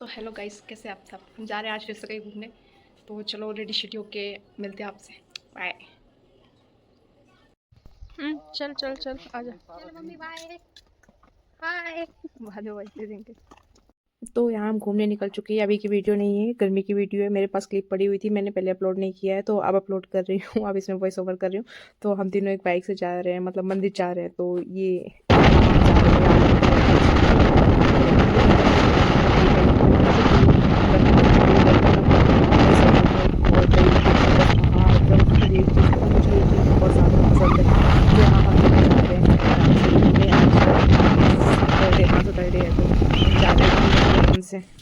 तो hello guys, कैसे आप सब। हम जा रहे हैं आज फिर से कहीं घूमने। तो चलो रेडी शेडी होके मिलते हैं आपसे। बाय। चल चल चल आजा। चलो मम्मी बाय बाय। बाद में बजते देंगे। तो यहाँ हम घूमने निकल चुके हैं। अभी की वीडियो नहीं है, गर्मी की वीडियो है। मेरे पास क्लिप पड़ी हुई थी, मैंने पहले अपलोड नहीं किया है तो अब अपलोड कर रही हूँ। अब इसमें वॉइस ओवर कर रही हूँ। तो हम तीनों एक बाइक से जा रहे हैं, मतलब मंदिर जा रहे हैं। तो ये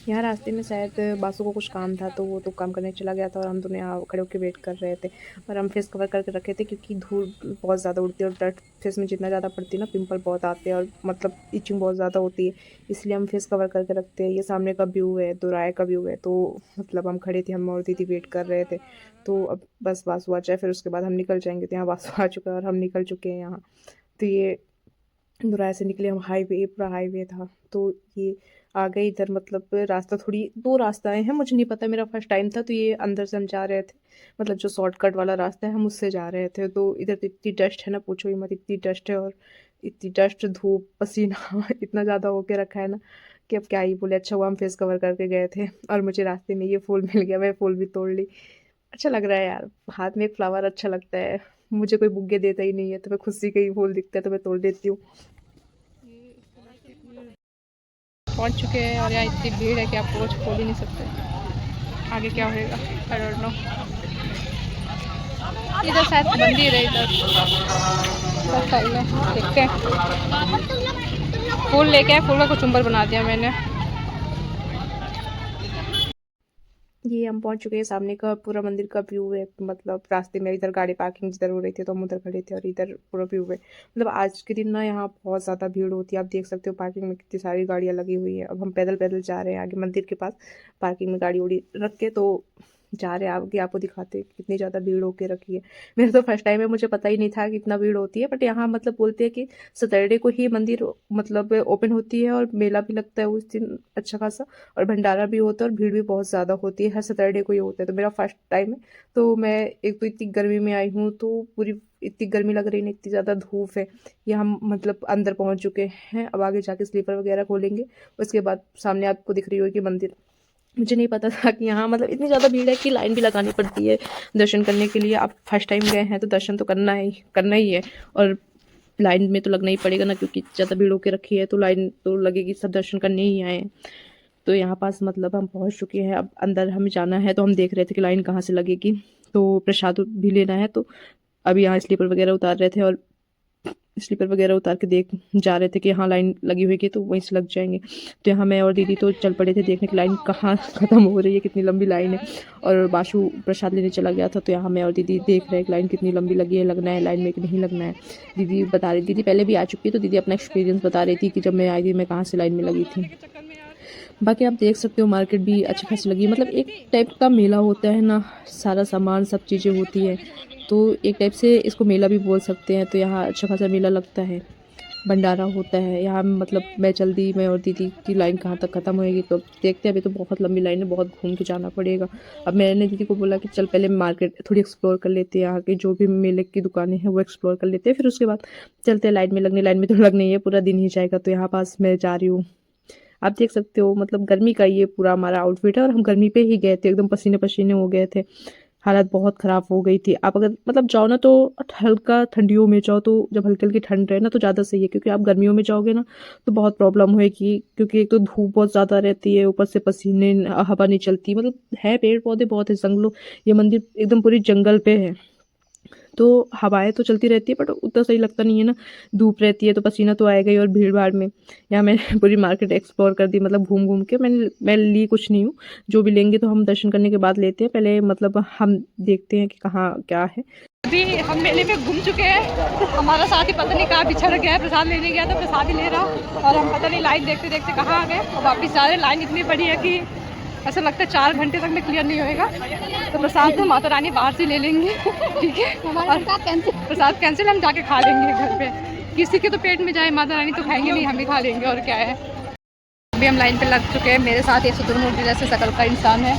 यहाँ रास्ते में शायद बासु को कुछ काम था तो वो तो काम करने चला गया था और हम दोनों यहाँ खड़े होकर वेट कर रहे थे। और हम फेस कवर करके रखे थे क्योंकि धूल बहुत ज़्यादा उड़ती है और डस्ट फेस में जितना ज़्यादा पड़ती है ना, पिंपल बहुत आते हैं और मतलब इचिंग बहुत ज़्यादा होती है, इसलिए हम फेस कवर करके रखते हैं। ये सामने का व्यू है, दोराए का व्यू है। तो मतलब हम खड़े थे, हम और दीदी वेट कर रहे थे। तो अब बस बासु आ जाए फिर उसके बाद हम निकल जाएंगे। तो यहाँ बासु आ चुका है और हम निकल चुके हैं यहाँ। तो ये दोराए से निकले हम, हाईवे पूरा हाईवे था। तो ये आ गए इधर, मतलब रास्ता थोड़ी दो रास्ताएं हैं, मुझे नहीं पता, मेरा फर्स्ट टाइम था। तो ये अंदर से हम जा रहे थे, मतलब जो शॉर्टकट वाला रास्ता है हम उससे जा रहे थे। तो इधर तो इतनी डस्ट है ना, पूछो ही मत, इतनी डस्ट है। और इतनी डस्ट, धूप, पसीना इतना ज़्यादा होके रखा है ना कि अब क्या ही बोले। अच्छा हुआ हम फेस कवर करके गए थे। और मुझे रास्ते में ये फूल मिल गया, मैं फूल भी तोड़ ली। अच्छा लग रहा है यार, हाथ में एक फ्लावर अच्छा लगता है। मुझे कोई बुग्गे देता ही नहीं है, तो मैं खुद से कहीं फूल दिखता है तो मैं तोड़ देती हूँ। पहुंच चुके हैं और यहाँ इतनी भीड़ है कि आप कुछ खोल ही नहीं सकते। आगे क्या होएगा आई डोंट नो। इधर शायद मंदिर है, इधर साइड में देखते हैं। फूल लेके आए, फूल का कुचुम्बर बना दिया मैंने। ये हम पहुंच चुके हैं, सामने का पूरा मंदिर का व्यू है। मतलब रास्ते में इधर गाड़ी पार्किंग जिधर हो रही थी तो हम उधर खड़े थे और इधर पूरा व्यू है। मतलब आज के दिन ना यहाँ बहुत ज़्यादा भीड़ होती है, आप देख सकते हो पार्किंग में कितनी सारी गाड़ियाँ लगी हुई है। अब हम पैदल पैदल जा रहे हैं आगे मंदिर के पास, पार्किंग में गाड़ी उड़ी रख के तो जा रहे हैं आगे। आपको दिखाते हैं कितनी ज़्यादा भीड़ होके रखी है। मेरा तो फर्स्ट टाइम है, मुझे पता ही नहीं था कि इतना भीड़ होती है। बट यहाँ मतलब बोलते हैं कि सैटरडे को ही मंदिर मतलब ओपन होती है और मेला भी लगता है उस दिन अच्छा खासा, और भंडारा भी होता है और भीड़ भी बहुत ज़्यादा होती है। हर सैटरडे को ही होता है। तो मेरा फर्स्ट टाइम है। तो मैं एक तो इतनी गर्मी में आई हूँ, तो पूरी इतनी गर्मी लग रही है, इतनी ज़्यादा धूप है। ये हम मतलब अंदर पहुँच चुके हैं, अब आगे जाके स्लीपर वगैरह खोलेंगे। उसके बाद सामने आपको दिख रही होगी मंदिर। मुझे नहीं पता था कि यहाँ मतलब इतनी ज़्यादा भीड़ है कि लाइन भी लगानी पड़ती है दर्शन करने के लिए। आप फर्स्ट टाइम गए हैं तो दर्शन तो करना ही है। और लाइन में तो लगना ही पड़ेगा ना, क्योंकि ज़्यादा भीड़ होके रखी है तो लाइन तो लगेगी, सब दर्शन करने ही आए हैं। तो यहाँ पास मतलब हम पहुँच चुके हैं, अब अंदर हमें जाना है। तो हम देख रहे थे कि लाइन कहाँ से लगेगी, तो प्रसाद भी लेना है। तो अभी यहाँ स्लीपर वगैरह उतार रहे थे और स्लीपर वगैरह उतार के देख जा रहे थे कि हाँ लाइन लगी हुई है तो वहीं से लग जाएंगे। तो यहाँ मैं और दीदी तो चल पड़े थे देखने की लाइन कहाँ ख़त्म हो रही है, कितनी लंबी लाइन है। और बाशु प्रसाद लेने चला गया था। तो यहाँ मैं और दीदी देख रहे हैं कि लाइन कितनी लंबी लगी है, लगना है लाइन में कि नहीं लगना है। दीदी बता रही, दीदी पहले भी आ चुकी है तो दीदी अपना एक्सपीरियंस बता रही थी कि जब मैं आई थी मैं कहाँ से लाइन में लगी थी। बाकी आप देख सकते हो मार्केट भी अच्छी खासी लगी, मतलब एक टाइप का मेला होता है ना, सारा सामान सब चीज़ें होती है। तो एक टाइप से इसको मेला भी बोल सकते हैं। तो यहाँ अच्छा खासा मेला लगता है, भंडारा होता है यहाँ। मतलब मैं और दीदी की लाइन कहाँ तक ख़त्म होएगी तो देखते हैं। अभी तो बहुत लंबी लाइन है, बहुत घूम के जाना पड़ेगा। अब मैंने दीदी को बोला कि चल पहले मार्केट थोड़ी एक्सप्लोर कर लेते हैं, यहाँ की जो भी मेले की दुकानें हैं वो एक्सप्लोर कर लेते हैं, फिर उसके बाद चलते हैं लाइन में लगने। लाइन में तो लगना ही है, पूरा दिन ही जाएगा। तो यहाँ पास मैं जा रही हूँ, आप देख सकते हो मतलब गर्मी का ये पूरा हमारा आउटफिट है। और हम गर्मी पे ही गए थे, एकदम पसीने पसीने हो गए थे, हालत बहुत ख़राब हो गई थी। आप अगर मतलब जाओ ना तो हल्का ठंडियों में जाओ, तो जब हल्की हल्की ठंड रहे ना तो ज़्यादा सही है। क्योंकि आप गर्मियों में जाओगे ना तो बहुत प्रॉब्लम होएगी, क्योंकि एक तो धूप बहुत ज़्यादा रहती है, ऊपर से पसीने, हवा नहीं चलती। मतलब है पेड़ पौधे बहुत है, जंगलों, ये मंदिर एकदम पूरी जंगल पे है। तो हवाएं तो चलती रहती है बट उतना सही लगता नहीं है ना, धूप रहती है तो पसीना तो आएगा ही। और भीड़ भाड़ में यहाँ मैंने पूरी मार्केट एक्सप्लोर कर दी, मतलब घूम घूम के। मैं ली कुछ नहीं हूँ, जो भी लेंगे तो हम दर्शन करने के बाद लेते हैं, पहले मतलब हम देखते हैं कि कहाँ क्या है। अभी हम मेले में घूम चुके हैं, हमारा साथी पता नहीं कहाँ बिछड़ गया है, प्रसाद लेने गया तो प्रसाद ही ले रहा। और हम पता नहीं लाइन देखते देखते कहाँ आ गए और वापस जा रहे। लाइन इतनी बड़ी है कि ऐसा लगता है 4 घंटे तक में क्लियर नहीं होएगा। तो प्रसाद तो माता रानी बाहर से ले लेंगे, ठीक है। और प्रसाद कैंसिल, हम जाके खा लेंगे घर पे। किसी के तो पेट में जाए, माता रानी तो खाएंगे नहीं, हम भी खा लेंगे और क्या है। अभी हम लाइन पे लग चुके हैं। मेरे साथ एक शुतुरमुर्ग जैसे शकल का इंसान है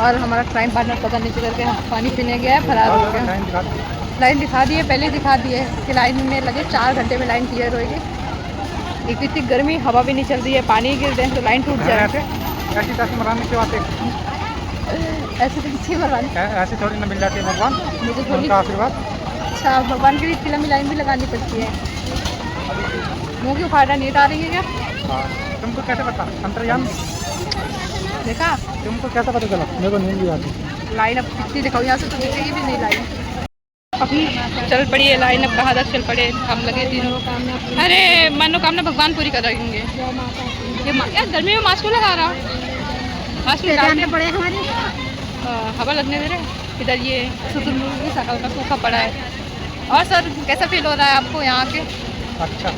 और हमारा क्राइम पार्टनर पता नहीं चल के पानी पीने गया है, फरार हो गया। लाइन दिखा दी है, पहले ही दिखा दी है कि लाइन में लगे 4 घंटे में लाइन क्लियर होएगी। एक इतनी गर्मी, हवा भी नहीं चल रही है, पानी गिर रहे हैं तो लाइन टूट जाए। ऐसी तैसी मराने की बात है, ऐसे तो किसी मरवाने ऐसे थोड़ी ना मिल जाती है भगवान, मुझे थोड़ी। उनका आशीर्वाद। अच्छा, भगवान के लिए इतनी लंबी लाइन भी लगानी पड़ती है। मुँह की उखाड़ा नहीं उठा रही है क्या? हाँ, तुमको कैसे पता? अंतर्यामी देखा? तुमको कैसे पता चला? मेरे को नींद भी आती। लाइन अब कितनी दिखाऊँ, यहाँ से तो दिखेगी भी नहीं लाइन। अभी चल पड़ी है लाइन, अब कहाँ तक चल पड़े, हम लगे तीनों। अरे मनोकामना भगवान पूरी कर रहेंगे। ये यार गर्मी में मास्क लगा रहा, मास्क निकालने पड़े हमारे, हवा लगने दे रहे। इधर ये शुतुरमुर्ग की शकल का सूखा पड़ा है। और सर कैसा फील हो रहा है आपको यहाँ के? अच्छा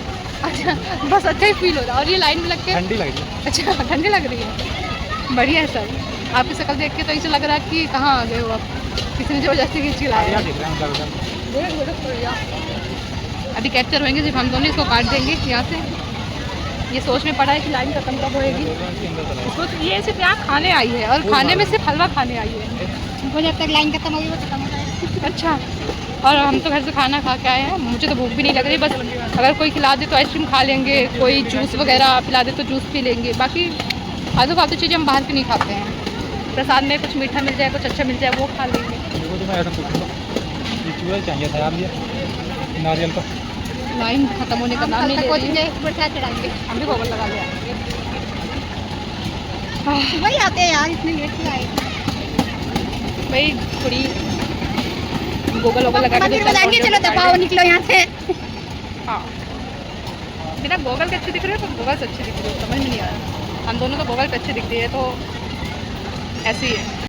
अच्छा, बस अच्छा ही फील हो रहा है। और ये लाइन में लग के ठंडी लग रही है। अच्छा, ठंडी लग रही है, बढ़िया है सर। आपकी शक्ल देख के तो ऐसे लग रहा है कि कहाँ आ गए हो आप, किसी ने जबरदस्ती खींच के लाया है। अभी कैप्चर होंगे सिर्फ हम दोनों, इसको काट देंगे यहाँ से। ये सोच में पड़ा है कि लाइन खत्म कब होएगी। इसको तो ये सिर्फ यहाँ खाने आई है और खाने में सिर्फ हलवा खाने आई है। वो जब तक लाइन खत्म होगी वो खत्म हो जाएगा। अच्छा, और हम तो घर से खाना खा के आए हैं, मुझे तो भूख भी नहीं लग रही। बस अगर कोई खिला दे तो आइसक्रीम खा लेंगे, कोई जूस वगैरह पिला दे तो जूस पी लेंगे। बाकी आलतू फालतू चीज़ें हम बाहर की नहीं खाते हैं। प्रसाद में कुछ मीठा मिल जाए, कुछ अच्छा मिल जाए, वो खा लेंगे। तो मैं ऐसा पूछूंगा, रिचुअल चाहिए था यार, ये नारियल का। लाइन खत्म होने का नाम नहीं ले रही है। प्रसाद चढ़ाएंगे, हम भी गोबर लगा लिया। वही आते हैं यार, इतने लेट से आए भाई। थोड़ी गोगल वोगल लगा के चलो दबाओ, निकलो यहाँ से। हाँ, बिना गोगल के अच्छी दिख रही है तो गोगल से अच्छी दिख रही है, समझ में नहीं आ रहा। हम दोनों तो गोगल से अच्छी दिखती है, तो ऐसी है।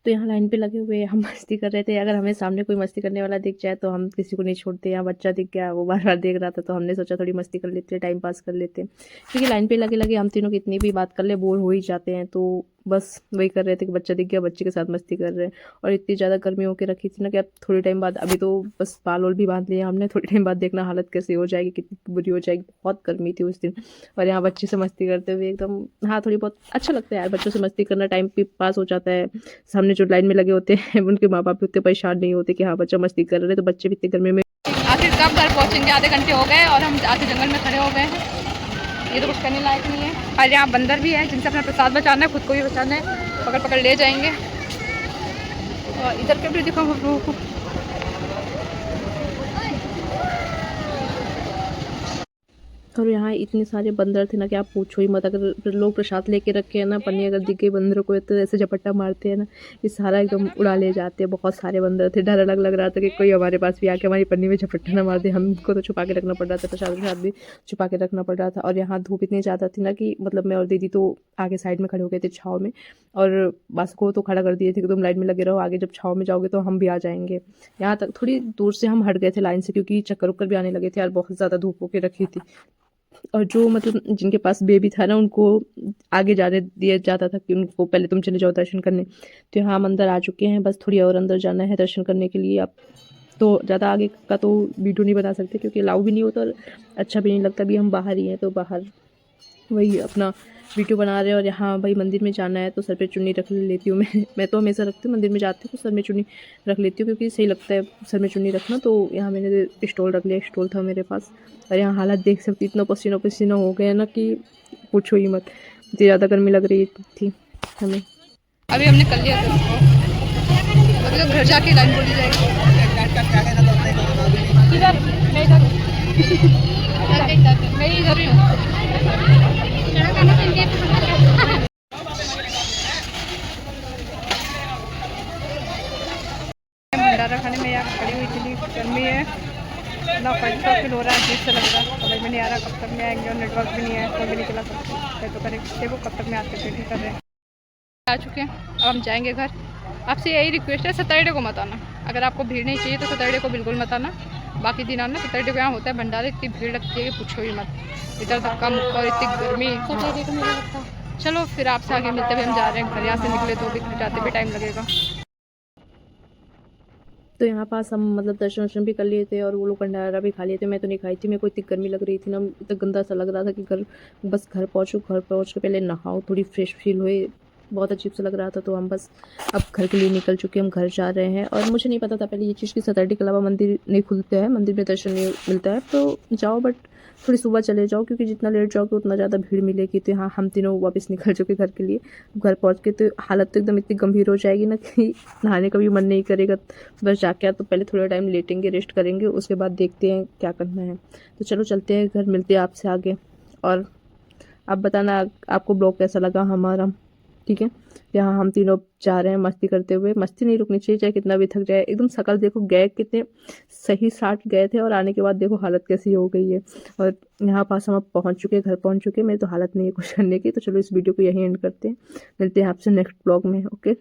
तो यहाँ लाइन पे लगे हुए हम मस्ती कर रहे थे। अगर हमें सामने कोई मस्ती करने वाला दिख जाए तो हम किसी को नहीं छोड़ते। यहाँ बच्चा दिख गया, वो बार बार देख रहा था, तो हमने सोचा थोड़ी मस्ती कर लेते, टाइम पास कर लेते। क्योंकि लाइन पे लगे लगे हम तीनों कितनी भी बात कर ले बोर हो ही जाते हैं। तो बस वही कर रहे थे कि बच्चा दिख गया, बच्चे के साथ मस्ती कर रहे हैं। और इतनी ज़्यादा गर्मी होकर रखी थी ना कि अब थोड़ी टाइम बाद, अभी तो बस बाल वाल भी बांध लिया हमने, थोड़ी टाइम बाद देखना हालत कैसी हो जाएगी, कितनी बुरी हो जाएगी। बहुत गर्मी थी उस दिन, और यहाँ बच्चे से मस्ती करते हुए एकदम, हाँ थोड़ी बहुत अच्छा लगता है यार बच्चों से मस्ती करना, टाइम भी पास हो जाता है। सामने जो लाइन में लगे होते हैं उनके माँ बाप भी उतने परेशान नहीं होते कि हाँ बच्चा मस्ती कर रहे हैं, तो बच्चे भी इतनी गर्मी में। आखिर कब घर पहुँचेंगे? आधे घंटे हो गए और हम आके जंगल में खड़े हो गए हैं। ये तो कुछ करने लायक नहीं है। और यहाँ बंदर भी है जिनसे अपना प्रसाद बचाना है, खुद को भी बचाना है, पकड़ पकड़ ले जाएंगे। और इधर के भी दिखाओ हम लोगों को। और यहाँ इतने सारे बंदर थे ना कि आप पूछो ही मत। अगर लोग प्रसाद लेके रखे हैं ना, पन्नी अगर दिख गई बंदरों को तो ऐसे झपट्टा मारते हैं ना कि सारा एकदम उड़ा ले जाते हैं। बहुत सारे बंदर थे, डर अलग लग रहा था कि कोई हमारे पास भी आके हमारी पन्नी में झपट्टा ना मार दे। हमको तो छुपा के रखना पड़ रहा था, प्रसाद के साथ भी छुपा के रखना पड़ रहा था। और यहाँ धूप इतनी ज़्यादा थी ना कि मतलब मैं और दीदी तो आगे साइड में खड़े हो गए थे छाँव में, और बस को तो खड़ा कर दिए थे कि तुम लाइन में लगे रहो, आगे जब छाँव में जाओगे तो हम भी आ जाएंगे। यहाँ तक थोड़ी दूर से हम हट गए थे लाइन से, क्योंकि चक्कर उक्कर भी आने लगे थे यार, बहुत ज़्यादा धूप होके रखी थी। और जो मतलब जिनके पास बेबी था ना, उनको आगे जाने दिया जाता था कि उनको पहले तुम चले जाओ दर्शन करने। तो यहाँ हम अंदर आ चुके हैं, बस थोड़ी और अंदर जाना है दर्शन करने के लिए। अब तो ज़्यादा आगे का तो वीडियो नहीं बना सकते क्योंकि अलाउ भी नहीं होता और अच्छा भी नहीं लगता। अभी हम बाहर ही हैं, तो बाहर वही अपना वीडियो बना रहे हैं। और यहाँ भाई मंदिर में जाना है तो सर पे चुन्नी रख लेती हूँ मैं तो हमेशा रखती हूँ, मंदिर में जाती हूँ तो सर में चुन्नी रख लेती हूँ क्योंकि सही लगता है सर में चुन्नी रखना। तो यहाँ मैंने स्टॉल रख लिया, स्टॉल था मेरे पास। और यहाँ हालत देख सकती, इतना पसीना पसीना हो गया ना कि पूछो ही मत, इतनी ज़्यादा गर्मी लग रही थी हमें। अभी हमने कर लिया अभी तो घर जाके लाइन बोली जाएगी। इधर मैं इधर ही हूँ। भंडारा खाने में यहाँ खड़ी हुई इतनी गर्मी है ना, फर्स्ट फील हो रहा है, अजीब से लग रहा है। समझ में नहीं आ रहा कब तक में आएंगे, और नेटवर्क भी नहीं है, फोन भी नहीं चला सकते। तो करें वो कब तक में आते थे, कर रहे हैं। आ चुके हैं, अब हम जाएंगे घर। आपसे यही रिक्वेस्ट है, सैटरडे को मत आना। अगर आपको भीड़ नहीं चाहिए तो सैटरडे को बिल्कुल मत आना। बाकी दिन आना, सैटरडे को यहाँ होता है भंडारा, इतनी भीड़ लगती है कि पूछो ही मत। इधर धक्का मुक्का और इतनी गर्मी। सैटरडे को मेरा लगता है। चलो फिर आपसे आगे मिलते हुए हम जा रहे हैं घर। यहाँ से निकले तो भी जाते भी टाइम लगेगा। तो यहाँ पास हम मतलब दर्शन वर्शन भी कर लिए थे और वो लोग भंडारा भी खा लिए थे। मैं तो नहीं खाई थी, मेरे को इतनी गर्मी लग रही थी ना, इतना गंदा सा लग रहा था कि घर पहुँचो, घर पहुँच के पहले नहाओ, थोड़ी फ्रेश फील हुई, बहुत अजीब सा लग रहा था। तो हम बस अब घर के लिए निकल चुके, हम घर जा रहे हैं। और मुझे नहीं पता था पहले ये चीज़ कि सैटरडे के अलावा मंदिर नहीं खुलते हैं, मंदिर में दर्शन नहीं मिलता है। तो जाओ, बट थोड़ी सुबह चले जाओ, क्योंकि जितना लेट जाओगे उतना ज़्यादा भीड़ मिलेगी। तो यहाँ हम तीनों वापस निकल चुके घर के लिए। घर पहुँच के तो हालत तो एकदम इतनी गंभीर हो जाएगी ना कि नहाने का भी मन नहीं करेगा। बस जाके तो पहले थोड़ा टाइम लेटेंगे, रेस्ट करेंगे, उसके बाद देखते हैं क्या करना है। तो चलो चलते हैं घर, मिलते हैं आपसे आगे। और आप बताना आपको ब्लॉग कैसा लगा हमारा, ठीक है। यहाँ हम तीनों जा रहे हैं मस्ती करते हुए, मस्ती नहीं रुकनी चाहिए चाहे कितना भी थक जाए। एकदम शकल देखो, गए कितने सही 60 गए थे और आने के बाद देखो हालत कैसी हो गई है। और यहाँ पास हम अब पहुँच चुके, घर पहुँच चुके। मेरी तो हालत नहीं है कुछ करने की। तो चलो इस वीडियो को यहीं एंड करते हैं, मिलते हैं आपसे नेक्स्ट ब्लॉग में। ओके।